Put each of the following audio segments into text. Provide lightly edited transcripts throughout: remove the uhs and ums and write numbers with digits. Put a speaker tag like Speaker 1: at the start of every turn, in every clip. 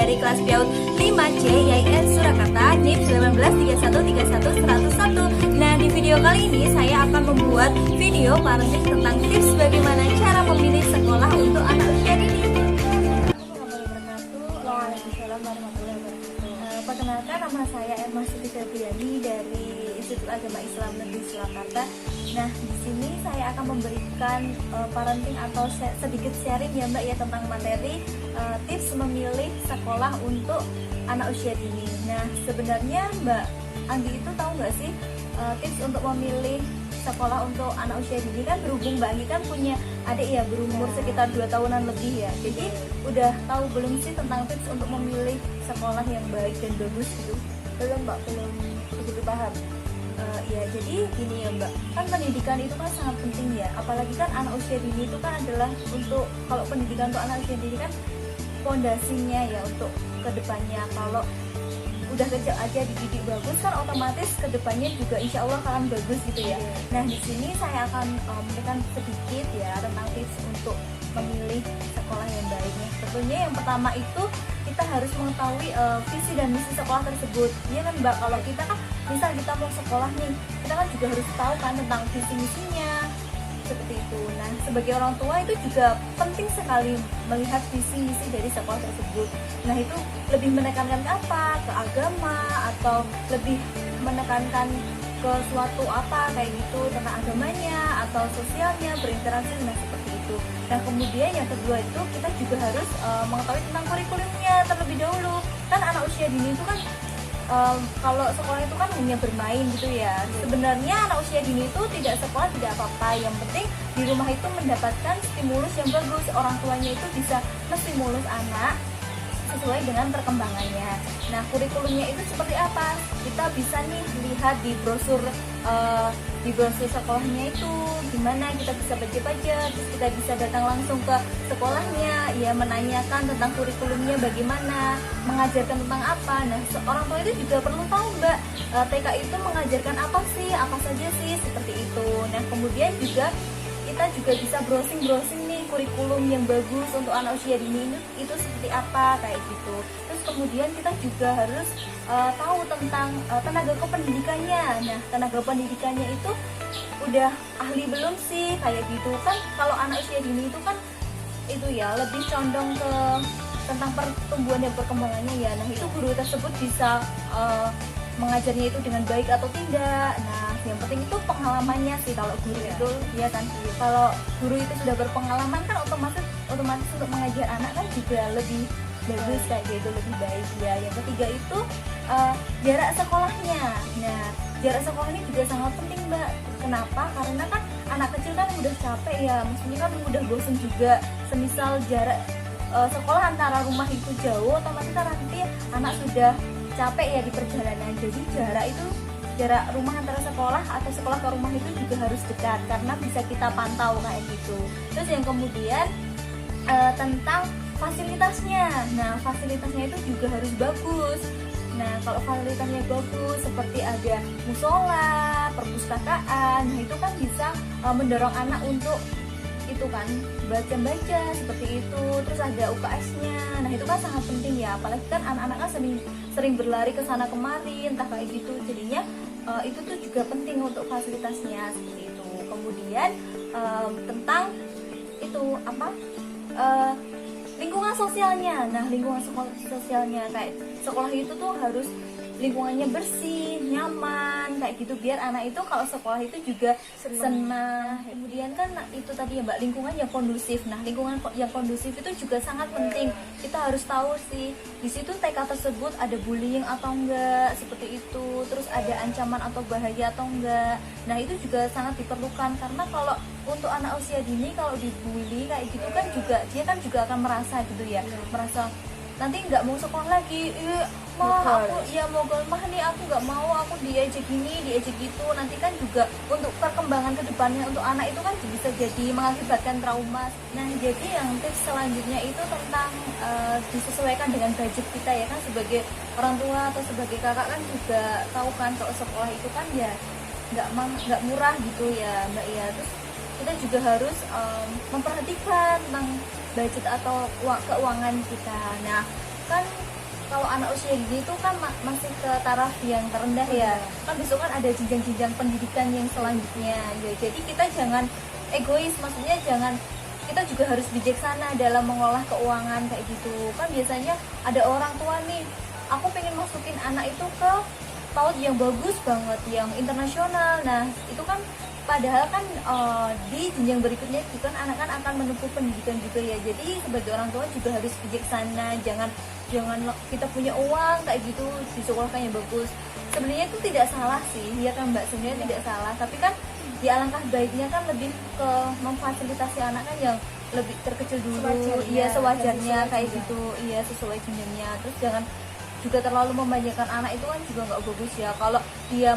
Speaker 1: dari kelas PAUD 5C YIN Surakarta NIM 193131101. Nah, di video kali ini saya akan membuat video parenting tentang tips bagaimana cara memilih sekolah untuk anak usia dini.
Speaker 2: Waalaikumsalam warahmatullahi wabarakatuh. Perkenalkan, nama saya Emma Siti Febriani dari Institut Agama Islam Negeri Surakarta. Nah, di sini saya akan memberikan parenting atau sedikit sharing ya Mbak ya tentang materi tips memilih sekolah untuk anak usia dini. Nah, sebenarnya Mbak Anggi itu tahu nggak sih tips untuk memilih sekolah untuk anak usia dini? Kan berhubung Mbak Anggi kan punya adik ya berumur sekitar 2 tahunan lebih ya. Jadi udah tahu belum sih tentang tips untuk memilih sekolah yang baik dan bagus gitu?
Speaker 3: Belum Mbak, belum begitu paham.
Speaker 2: Ya, jadi gini ya Mbak, kan pendidikan itu kan sangat penting ya, apalagi kan anak usia dini itu kan adalah untuk, kalau pendidikan untuk anak usia dini kan fondasinya ya untuk kedepannya. Kalau udah kecil aja dididik bagus kan otomatis kedepannya juga insya Allah akan bagus gitu ya. Nah, di sini saya akan memberikan sedikit ya tentang tips untuk memilih sekolah yang baiknya. Tentunya yang pertama itu kita harus mengetahui visi dan misi sekolah tersebut. Iya kan Mbak, kalau kita kan misal kita mau sekolah nih, kita kan juga harus tahu kan tentang visi misinya seperti itu. Nah, sebagai orang tua itu juga penting sekali melihat visi misi dari sekolah tersebut. Nah, itu lebih menekankan apa? Ke agama atau lebih menekankan ke suatu apa kayak gitu tentang agamanya atau sosialnya, berinteraksi dengan seperti itu. Nah, kemudian yang kedua itu kita juga harus mengetahui tentang kurikulumnya terlebih dahulu. Kan anak usia dini itu kan kalau sekolah itu kan hanya bermain gitu ya. Sebenarnya anak usia dini itu tidak sekolah tidak apa-apa. Yang penting di rumah itu mendapatkan stimulus yang bagus. Orang tuanya itu bisa menstimulus anak sesuai dengan perkembangannya. Nah, kurikulumnya itu seperti apa? Kita bisa nih lihat di brosur sekolahnya itu gimana, kita bisa baca-baca, terus kita bisa datang langsung ke sekolahnya ya, menanyakan tentang kurikulumnya bagaimana, mengajarkan tentang apa. Nah, orang tua itu juga perlu tahu Mbak, TK itu mengajarkan apa saja sih seperti itu. Nah, kemudian juga kita juga bisa browsing nih kurikulum yang bagus untuk anak usia dini itu seperti apa kayak gitu. Terus kemudian kita juga harus tahu tentang tenaga kependidikannya. Nah, tenaga pendidikannya itu udah ahli belum sih kayak gitu kan. Kalau anak usia dini itu kan itu ya lebih condong ke tentang pertumbuhan dan perkembangannya ya. Nah, itu guru tersebut bisa mengajarnya itu dengan baik atau tidak. Nah, yang penting itu pengalamannya sih kalau guru itu ya kan. Kalau guru itu sudah berpengalaman kan otomatis untuk mengajar anak kan juga lebih bagus kayak gitu, lebih baik ya. Yang ketiga itu jarak sekolahnya. Nah, jarak sekolah ini juga sangat penting Mbak. Kenapa? Karena kan anak kecil kan udah capek ya, maksudnya kan udah bosen juga. Semisal jarak sekolah antara rumah itu jauh, otomatis kan nanti anak sudah capek ya di perjalanan. Jadi jarak rumah antara sekolah atau sekolah ke rumah itu juga harus dekat karena bisa kita pantau kayak gitu. Terus yang kemudian tentang fasilitasnya. Nah, fasilitasnya itu juga harus bagus. Nah, kalau fasilitasnya bagus seperti ada musola, perpustakaan, nah itu kan bisa mendorong anak untuk itu kan baca seperti itu. Terus ada UKS-nya. Nah, itu kan sangat penting ya, apalagi kan anak-anak kan sering berlari ke sana kemari entah kayak gitu. Jadinya itu tuh juga penting untuk fasilitasnya seperti itu. Kemudian tentang itu apa? Lingkungan sosialnya. Nah, lingkungan sosialnya kayak sekolah itu tuh harus lingkungannya bersih, nyaman kayak gitu biar anak itu kalau sekolah itu juga senang. Kemudian kan itu tadi ya Mbak, lingkungan yang kondusif. Nah, lingkungan yang kondusif itu juga sangat penting. Kita harus tahu sih di situ TK tersebut ada bullying atau enggak seperti itu. Terus ada ancaman atau bahaya atau enggak. Nah, itu juga sangat diperlukan karena kalau untuk anak usia dini kalau dibully kayak gitu kan juga dia kan juga akan merasa gitu ya, merasa nanti nggak mau sekolah lagi. Mogol mah nih, aku nggak mau, aku diajak gini diajak gitu. Nanti kan juga untuk perkembangan kedepannya untuk anak itu kan bisa jadi mengakibatkan trauma. Nah, jadi yang tips selanjutnya itu tentang disesuaikan dengan budget kita ya kan, sebagai orang tua atau sebagai kakak kan juga tahu kan kalau sekolah itu kan ya nggak murah gitu ya Mbak ya. Terus kita juga harus memperhatikan tentang budget atau keuangan kita. Nah, kan kalau anak usia gini itu kan masih ke taraf yang terendah ya. Kan besok kan ada jenjang-jenjang pendidikan yang selanjutnya. Ya, jadi kita jangan egois, maksudnya jangan, kita juga harus bijaksana dalam mengolah keuangan kayak gitu. Kan biasanya ada orang tua nih, aku pengen masukin anak itu ke PAUD yang bagus banget, yang internasional. Nah, itu kan padahal kan di jenjang berikutnya itu kan anak kan akan menempuh pendidikan juga ya. Jadi sebagai orang tua juga harus bijaksana, jangan kita punya uang kayak gitu di sekolahkan yang bagus. Sebenarnya itu tidak salah sih, ya kan Mbak, sebenarnya tidak salah. Tapi kan di alangkah baiknya kan lebih ke memfasilitasi anak kan yang lebih terkecil dulu, iya sewajarnya kayak gitu, iya sesuai jenjangnya. Terus jangan juga terlalu membanyakan anak, itu kan juga nggak bagus ya. Kalau dia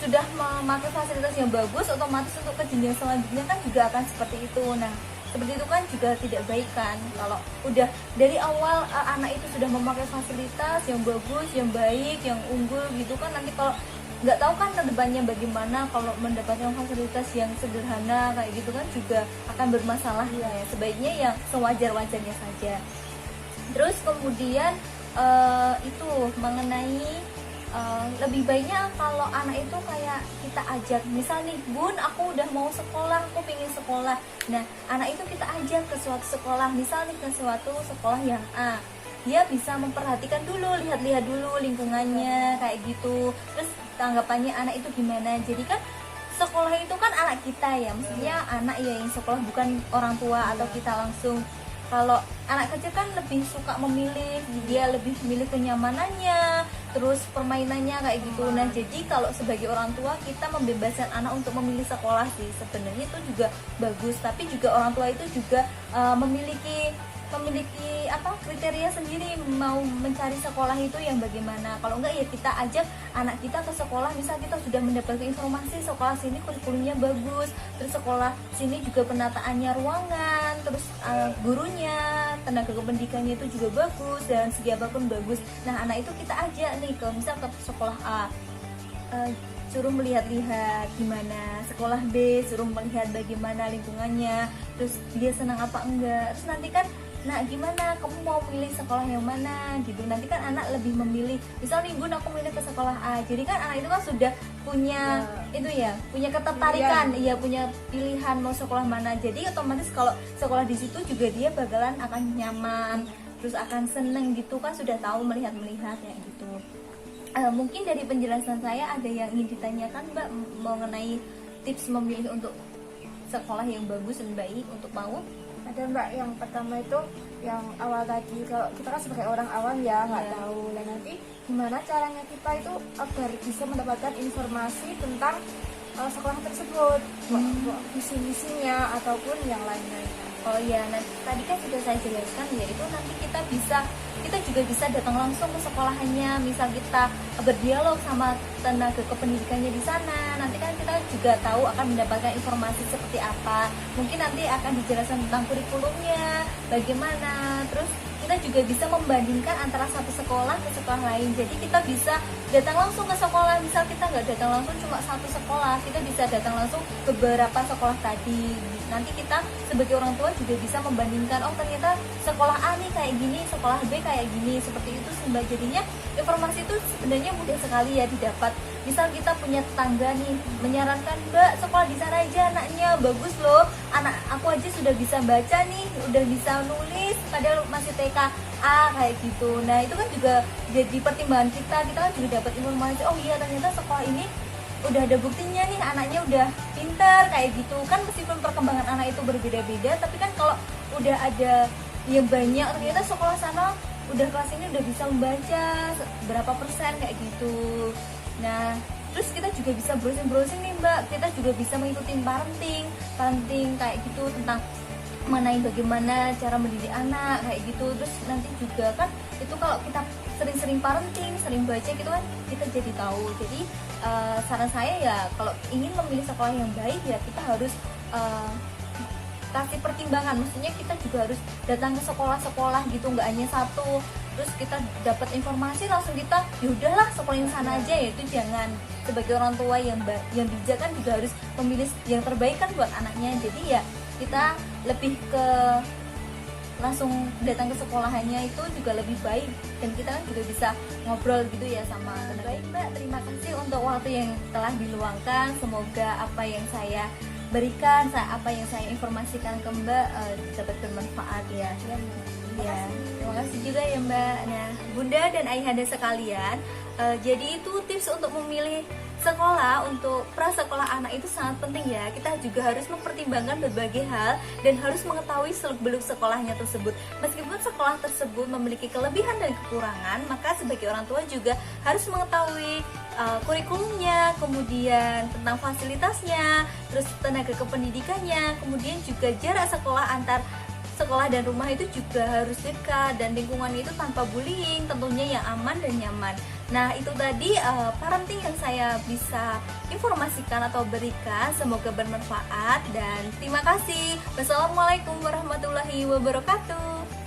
Speaker 2: sudah memakai fasilitas yang bagus, otomatis untuk ke jenjang selanjutnya kan juga akan seperti itu. Nah, seperti itu kan juga tidak baik kan. Kalau udah dari awal anak itu sudah memakai fasilitas yang bagus, yang baik, yang unggul gitu kan, nanti kalau nggak tahu kan kedepannya bagaimana kalau mendapatkan fasilitas yang sederhana kayak gitu kan juga akan bermasalah ya. Sebaiknya yang sewajar-wajarnya saja. Terus kemudian itu mengenai lebih baiknya kalau anak itu kayak kita ajak, misal nih Bun, aku udah mau sekolah, aku pengen sekolah. Nah, anak itu kita ajak ke suatu sekolah, misal nih ke suatu sekolah yang A, dia bisa memperhatikan dulu, lihat-lihat dulu lingkungannya kayak gitu, terus tanggapannya anak itu gimana. Jadi kan sekolah itu kan anak kita ya, maksudnya anak ya yang sekolah, bukan orang tua atau kita langsung. Kalau anak kecil kan lebih suka memilih, dia lebih memilih kenyamanannya, terus permainannya kayak gitu. Nah, jadi kalau sebagai orang tua kita membebaskan anak untuk memilih sekolah sih, sebenarnya itu juga bagus. Tapi juga orang tua itu juga memiliki kriteria sendiri mau mencari sekolah itu yang bagaimana. Kalau enggak ya kita ajak anak kita ke sekolah, misal kita sudah mendapatkan informasi sekolah sini kurikulumnya bagus, terus sekolah sini juga penataannya ruangan, terus gurunya, tenaga kependidikannya itu juga bagus, dan segi apapun bagus. Nah, anak itu kita ajak nih ke misal ke sekolah A, suruh melihat-lihat gimana sekolah B, suruh melihat bagaimana lingkungannya, terus dia senang apa enggak. Terus nanti kan, nah gimana kamu mau pilih sekolah yang mana gitu. Nanti kan anak lebih memilih, misal nih Bun, aku milih ke sekolah A. Jadi kan anak itu kan sudah punya itu ya, punya ketertarikan, iya punya pilihan mau sekolah mana. Jadi otomatis kalau sekolah di situ juga dia bakalan akan nyaman, terus akan seneng gitu kan, sudah tahu melihat-melihat ya gitu. Mungkin dari penjelasan saya ada yang ingin ditanyakan Mbak mengenai tips memilih untuk sekolah yang bagus dan baik untuk PAUD?
Speaker 3: Ada Mbak, yang pertama itu yang awal tadi, kalau kita kan sebagai orang awam ya nggak tahu, dan nanti gimana caranya kita itu agar bisa mendapatkan informasi tentang sekolah tersebut, visi-misinya ataupun yang lain-lainnya.
Speaker 2: Oh iya, nah tadi kan sudah saya jelaskan, yaitu nanti kita juga bisa datang langsung ke sekolahannya, misal kita berdialog sama tenaga kependidikannya di sana. Nanti kan kita juga tahu akan mendapatkan informasi seperti apa. Mungkin nanti akan dijelaskan tentang kurikulumnya, bagaimana. Terus kita juga bisa membandingkan antara satu sekolah ke sekolah lain. Jadi kita bisa datang langsung ke sekolah. Misal kita nggak datang langsung cuma satu sekolah, kita bisa datang langsung ke beberapa sekolah tadi. Nanti kita sebagai orang tua juga bisa membandingkan, oh ternyata sekolah A nih kayak gini, sekolah B kayak gini, seperti itu sih Mbak. Jadinya informasi itu sebenarnya mudah sekali ya didapat. Misal kita punya tetangga nih menyarankan, Mbak sekolah di sana aja anaknya bagus loh, anak aku aja sudah bisa baca nih, udah bisa nulis, padahal masih TK A kayak gitu. Nah itu kan juga jadi pertimbangan kita kan juga dapat informasi, oh iya ternyata sekolah ini udah ada buktinya nih anaknya udah pintar kayak gitu kan. Meskipun perkembangan anak itu berbeda-beda, tapi kan kalau udah ada yang banyak, ternyata sekolah sana udah kelas ini udah bisa membaca berapa persen kayak gitu. Nah terus kita juga bisa browsing nih Mbak, kita juga bisa mengikuti parenting kayak gitu, tentang mengenai bagaimana cara mendidik anak kayak gitu. Terus nanti juga kan itu kalau kita sering-sering parenting, sering baca gitu kan, kita jadi tahu. Jadi saran saya ya kalau ingin memilih sekolah yang baik ya kita harus kasih pertimbangan. Maksudnya kita juga harus datang ke sekolah-sekolah gitu, nggak hanya satu terus kita dapat informasi langsung kita yaudahlah sekolahin sana aja. Ya itu jangan. Sebagai orang tua yang bijak kan juga harus memilih yang terbaik kan buat anaknya. Jadi ya kita lebih ke langsung datang ke sekolahannya itu juga lebih baik, dan kita kan juga bisa ngobrol gitu ya sama teman. Baik Mbak, terima kasih untuk waktu yang telah diluangkan. Semoga apa yang saya berikan, apa yang saya informasikan ke Mbak dapat bermanfaat ya. Ya, terima kasih juga ya Mbak. Nah, Bunda dan Ayahanda sekalian, jadi itu tips untuk memilih sekolah untuk prasekolah anak itu sangat penting ya. Kita juga harus mempertimbangkan berbagai hal dan harus mengetahui seluk-beluk sekolahnya tersebut. Meskipun sekolah tersebut memiliki kelebihan dan kekurangan, maka sebagai orang tua juga harus mengetahui kurikulumnya, kemudian tentang fasilitasnya, terus tenaga kependidikannya, kemudian juga jarak sekolah antar sekolah dan rumah itu juga harus dekat, dan lingkungan itu tanpa bullying, tentunya yang aman dan nyaman. Nah, itu tadi parenting yang saya bisa informasikan atau berikan. Semoga bermanfaat dan terima kasih. Wassalamualaikum warahmatullahi wabarakatuh.